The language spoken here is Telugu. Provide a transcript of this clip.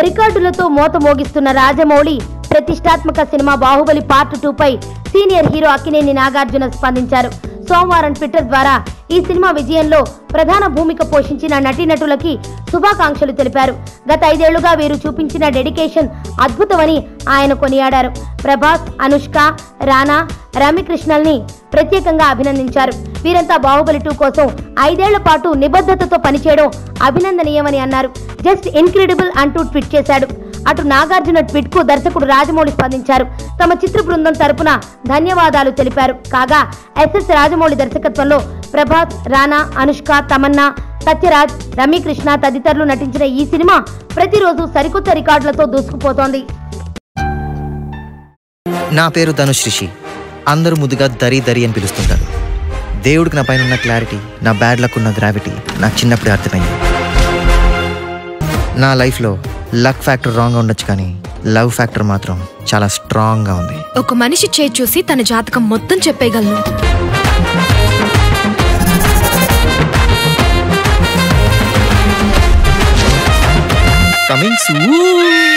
రికార్డులతో మోత మోగిస్తున్న రాజమౌళి ప్రతిష్టాత్మక సినిమా బాహుబలి పార్ట్ 2 పై సీనియర్ హీరో అక్కినేని నాగార్జున స్పందించారు. సోమవారం ట్విట్టర్ ద్వారా ఈ సినిమా విజయంలో ప్రధాన భూమిక పోషించిన నటీనటులకి శుభాకాంక్షలు తెలిపారు. గత 5 ఏళ్లుగా వీరు చూపించిన డెడికేషన్ అద్భుతమని ఆయన కొనియాడారు. ప్రభాస్, అనుష్క, రానా, రమ్యకృష్ణల్ని ప్రత్యేకంగా అభినందించారు. వీరంతా బాహుబలి 2 కోసం 5 ఏళ్ల పాటు నిబద్ధతతో పనిచేయడం అభినందనీయమని అన్నారు. జస్ట్ ఇన్క్రెడిబుల్ అంటూ ట్వీట్ చేశాడు. అటు నాగార్జున ట్వీట్ కు దర్శకుడు రాజమౌళి స్పందించారు. తమ చిత్ర బృందం తరపున ధన్యవాదాలు తెలిపారు. కాగా ఎస్ఎస్ రాజమౌళి దర్శకత్వంలో ప్రభాస్, రానా, అనుష్క, తమన్నా, సత్యరాజ్, రమ్యకృష్ణ తదితరులు నటించిన ఈ సినిమా ప్రతిరోజు సరికొత్త రికార్డులతో దూసుకుపోతోంది. నా పేరు ధనుష్ రిషి. అందరూ ముద్దుగా దరి దరి అని పిలుస్తుంటారు. దేవుడికి నా పైన ఉన్న క్లారిటీ, నా బ్యాడ్ లక్ ఉన్న గ్రావిటీ నాకు చిన్నప్పుడే అర్థమైంది. నా లైఫ్లో లక్ ఫ్యాక్టర్ రాంగ్గా ఉండొచ్చు, కానీ లవ్ ఫ్యాక్టర్ మాత్రం చాలా స్ట్రాంగ్గా ఉంది. ఒక మనిషి చేయి చూసి తన జాతకం మొత్తం చెప్పేయగలను. Coming soon.